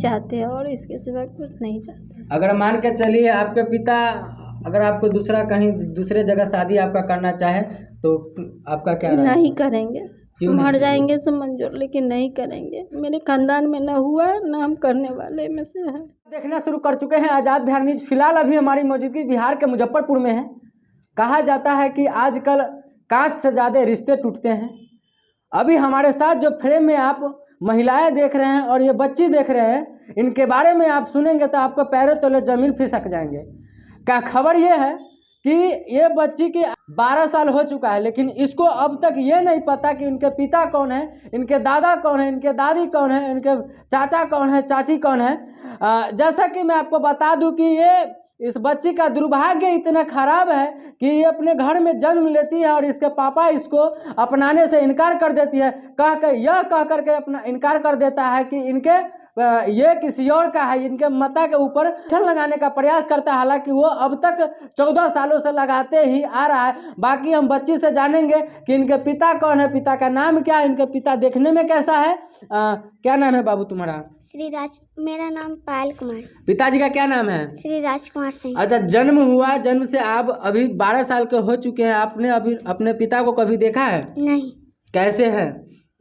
चाहते और इसके सिवा कुछ नहीं चाहते। अगर मान के चलिए आपके पिता अगर आपको दूसरा कहीं दूसरे जगह शादी आपका करना चाहे तो आपका क्या राय है? नहीं करेंगे, क्यों नहीं मर करेंगे? जाएंगे सो मंजूर, लेकिन नहीं करेंगे। मेरे खानदान में न हुआ न हम करने वाले में से है। देखना शुरू कर चुके हैं आज़ाद बिहार न्यूज। फिलहाल अभी हमारी मौजूदगी बिहार के मुजफ्फरपुर में है। कहा जाता है कि आजकल कांच से ज़्यादा रिश्ते टूटते हैं। अभी हमारे साथ जो फ्रेम में आप महिलाएं देख रहे हैं और ये बच्ची देख रहे हैं, इनके बारे में आप सुनेंगे तो आपको पैरों तले जमीन खिसक जाएंगे। क्या खबर ये है कि ये बच्ची की 12 साल हो चुका है, लेकिन इसको अब तक ये नहीं पता कि इनके पिता कौन है, इनके दादा कौन है, इनके दादी कौन है, इनके चाचा कौन है, चाची कौन है। जैसा कि मैं आपको बता दूं कि ये इस बच्ची का दुर्भाग्य इतना खराब है कि ये अपने घर में जन्म लेती है और इसके पापा इसको अपनाने से इनकार कर देती है। यह कह करके अपना इनकार कर देता है कि इनके ये किसी और का है, इनके माता के ऊपर छल लगाने का प्रयास करता है। हालांकि वो अब तक 14 सालों से लगाते ही आ रहा है। बाकी हम बच्ची से जानेंगे कि इनके पिता कौन है, पिता का नाम क्या है, इनके पिता देखने में कैसा है। क्या नाम है बाबू तुम्हारा? श्री राज। मेरा नाम पायल कुमार। पिताजी का क्या नाम है? श्री राजकुमार सिंह। अच्छा, जन्म हुआ, जन्म से आप अभी 12 साल के हो चुके हैं। आपने अभी अपने पिता को कभी देखा है? नहीं। कैसे है?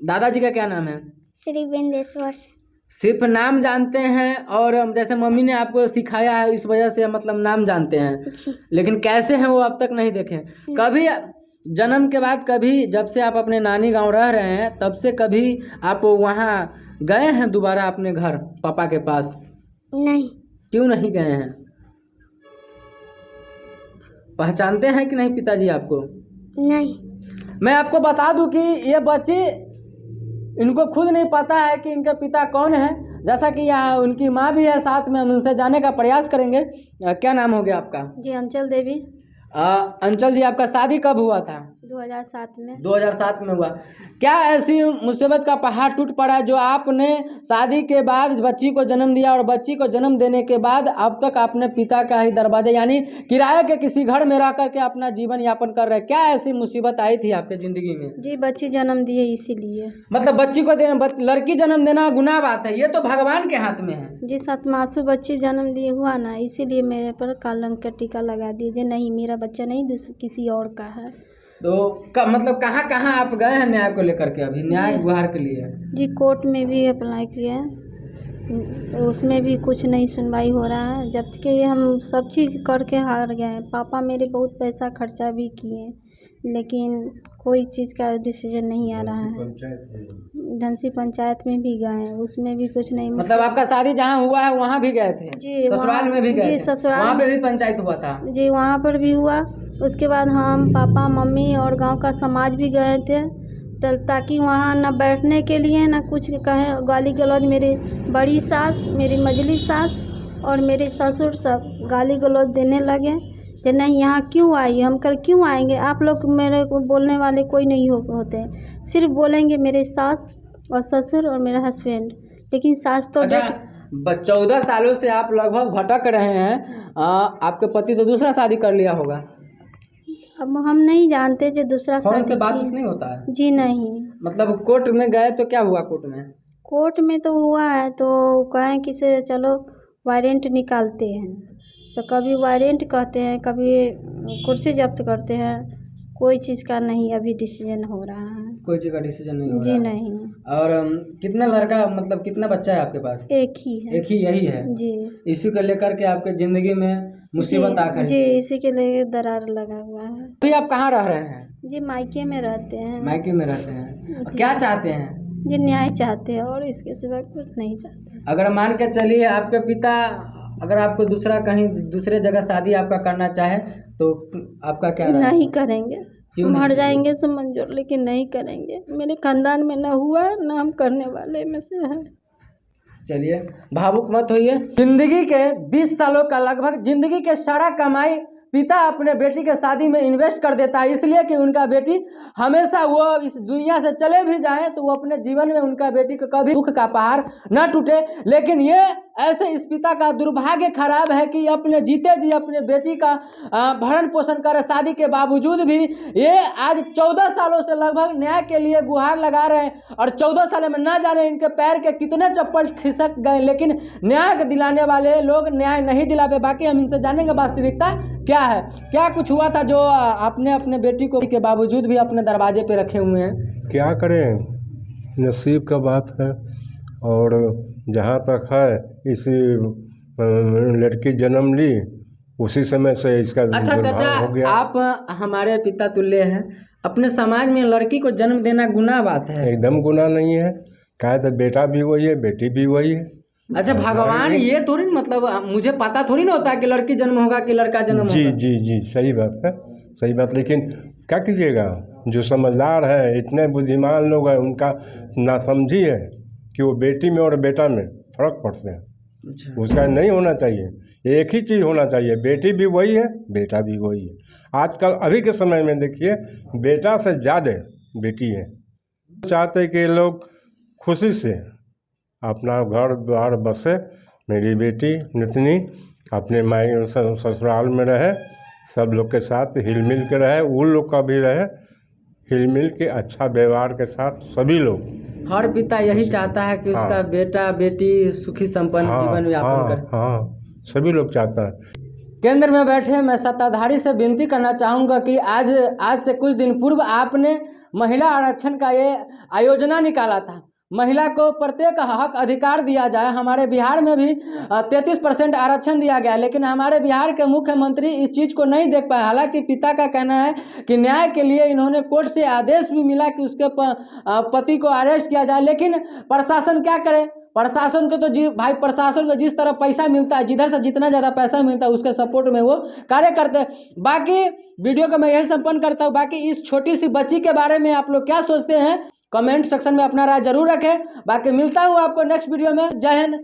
दादाजी का क्या नाम है? श्री बिंदेश्वर। सिर्फ नाम जानते हैं और जैसे मम्मी ने आपको सिखाया है इस वजह से मतलब नाम जानते हैं, लेकिन कैसे हैं वो अब तक नहीं देखे। कभी जन्म के बाद कभी जब से आप अपने नानी गांव रह रहे हैं तब से कभी आप वहाँ गए हैं दोबारा अपने घर पापा के पास? नहीं। क्यों नहीं गए हैं? पहचानते हैं कि नहीं पिताजी आपको? नहीं। मैं आपको बता दूं कि ये बच्ची, इनको खुद नहीं पता है कि इनके पिता कौन है। जैसा कि यहाँ उनकी माँ भी है साथ में, हम उनसे जानने का प्रयास करेंगे। क्या नाम हो गया आपका? जी अंचल देवी। अंचल जी, आपका शादी कब हुआ था? 2007 में। 2007 में हुआ। क्या ऐसी मुसीबत का पहाड़ टूट पड़ा जो आपने शादी के बाद बच्ची को जन्म दिया और बच्ची को जन्म देने के बाद अब तक अपने पिता का ही दरवाजे यानी किराए के किसी घर में रह करके अपना जीवन यापन कर रहे हैं? क्या ऐसी मुसीबत आई थी आपके जिंदगी में? जी बच्ची जन्म दिए इसीलिए। मतलब बच्ची को लड़की जन्म देना गुनाह बात है, ये तो भगवान के हाथ में है। जी सतमासु बच्ची जन्म दिए हुआ ना, इसीलिए मेरे पर कलंक का टीका लगा दिए। नहीं, मेरा बच्चा नहीं, किसी और का है। तो मतलब कहाँ कहाँ आप गए हैं न्याय को लेकर के? अभी न्याय गुहार के लिए? जी कोर्ट में भी अप्लाई किए, उसमें भी कुछ नहीं सुनवाई हो रहा है। जबकि हम सब चीज़ करके हार गए हैं। पापा मेरे बहुत पैसा खर्चा भी किए, लेकिन कोई चीज़ का डिसीजन नहीं आ रहा है। धनसी पंचायत में भी गए, उसमें भी कुछ नहीं। मतलब आपका शादी जहाँ हुआ है वहाँ भी गए थे? जी ससुराल में भी गए? जी ससुराल, वहाँ पे भी पंचायत हुआ था? जी वहाँ पर भी हुआ। उसके बाद हम पापा मम्मी और गांव का समाज भी गए थे ताकि वहाँ न बैठने के लिए न कुछ कहें। गाली गलौज मेरी बड़ी सास, मेरी मझली सास और मेरे ससुर सब गाली गलौज देने लगे कि नहीं यहाँ क्यों आई, हम कर क्यों आएंगे, आप लोग मेरे को बोलने वाले कोई नहीं होते, सिर्फ बोलेंगे मेरे सास और ससुर और मेरा हस्बैंड। लेकिन सास तो 14 सालों से आप लगभग भटक रहे हैं। आपके पति तो दूसरा शादी कर लिया होगा। अब हम नहीं जानते जो दूसरा फोन से बात नहीं होता है? जी नहीं। मतलब कोर्ट में गए तो क्या हुआ कोर्ट में? कोर्ट में तो हुआ है तो कहें कि से चलो वारंट निकालते हैं, तो कभी वारंट कहते हैं, कभी कुर्सी जब्त करते हैं। कोई चीज़ का नहीं अभी डिसीजन हो रहा है। कोई चीज़ का डिसीजन नहीं हो रहा? जी नहीं। और कितना लड़का, मतलब कितना बच्चा है आपके पास? एक ही है। एक ही, यही है जी। इसी को लेकर के आपके जिंदगी में मुसीबत आकर? जी इसी के लिए दरार लगा हुआ है। अभी आप कहाँ रह रहे हैं? जी मायके में रहते हैं। मायके में रहते हैं। क्या चाहते हैं? जी न्याय चाहते हैं और इसके सिवा कुछ नहीं चाहते। अगर मान के चलिए आपके पिता अगर आपको दूसरा कहीं दूसरे जगह शादी आपका करना चाहे तो आपका क्या राय? नहीं करेंगे, मर जाएंगे सो मंजूर, लेकिन नहीं करेंगे। मेरे खानदान में न हुआ न हम करने वाले में से है। चलिए भावुक मत होइए। जिंदगी के 20 सालों का लगभग जिंदगी के सारा कमाई पिता अपने बेटी के शादी में इन्वेस्ट कर देता है, इसलिए कि उनका बेटी हमेशा वो इस दुनिया से चले भी जाएं तो वो अपने जीवन में उनका बेटी को कभी दुख का पहाड़ न टूटे। लेकिन ये ऐसे इस पिता का दुर्भाग्य खराब है कि अपने जीते जी अपने बेटी का भरण पोषण कर शादी के बावजूद भी ये आज 14 सालों से लगभग न्याय के लिए गुहार लगा रहे हैं और 14 साल में न जाने इनके पैर के कितने चप्पल खिसक गए, लेकिन न्याय दिलाने वाले लोग न्याय नहीं दिला पे। बाकी हम इनसे जानेंगे वास्तविकता क्या है, क्या कुछ हुआ था जो आपने अपने बेटी को के बावजूद भी अपने दरवाजे पे रखे हुए हैं। क्या करें, नसीब का बात है। और जहाँ तक है इसी लड़की जन्म ली उसी समय से इसका अच्छा दुर्भाग्य चाचा, हो गया। आप हमारे पिता तुल्य हैं, अपने समाज में लड़की को जन्म देना गुनाह बात है? एकदम गुनाह नहीं है। कहा तो बेटा भी वही है, बेटी भी वही है। अच्छा भगवान ये थोड़ी मतलब मुझे पता थोड़ी ना होता है कि लड़की जन्म होगा कि लड़का जन्म जी होगा। जी जी सही बात है, सही बात। लेकिन क्या कीजिएगा, जो समझदार है, इतने बुद्धिमान लोग हैं, उनका नासमझी है कि वो बेटी में और बेटा में फर्क पड़ते हैं। अच्छा। उसका नहीं होना चाहिए, एक ही चीज़ होना चाहिए, बेटी भी वही है, बेटा भी वही है। आजकल अभी के समय में देखिए बेटा से ज़्यादा बेटी है। चाहते हैं कि लोग खुशी से अपना घर द्वार बसे, मेरी बेटी नितनी अपने माई ससुराल में रहे, सब लोग के साथ हिल मिल के रहे, उन लोग का भी रहे हिल मिल के, अच्छा व्यवहार के साथ सभी लोग। हर पिता यही चाहता है कि उसका हाँ। बेटा बेटी सुखी संपन्न जीवन यापन करे। हाँ, सभी लोग चाहता है। केंद्र में बैठे मैं सत्ताधारी से विनती करना चाहूँगा कि आज से कुछ दिन पूर्व आपने महिला आरक्षण का ये आयोजना निकाला था, महिला को प्रत्येक हक अधिकार दिया जाए। हमारे बिहार में भी 33% आरक्षण दिया गया, लेकिन हमारे बिहार के मुख्यमंत्री इस चीज़ को नहीं देख पाए। हालांकि पिता का कहना है कि न्याय के लिए इन्होंने कोर्ट से आदेश भी मिला कि उसके पति को अरेस्ट किया जाए, लेकिन प्रशासन क्या करे। प्रशासन को तो भाई प्रशासन को जिस तरह पैसा मिलता है, जिधर से जितना ज़्यादा पैसा मिलता है उसके सपोर्ट में वो कार्य करते हैं। बाकी वीडियो को मैं यही संपन्न करता हूँ। बाकी इस छोटी सी बच्ची के बारे में आप लोग क्या सोचते हैं, कमेंट सेक्शन में अपना राय जरूर रखें। बाकी मिलता हूँ आपको नेक्स्ट वीडियो में। जय हिंद।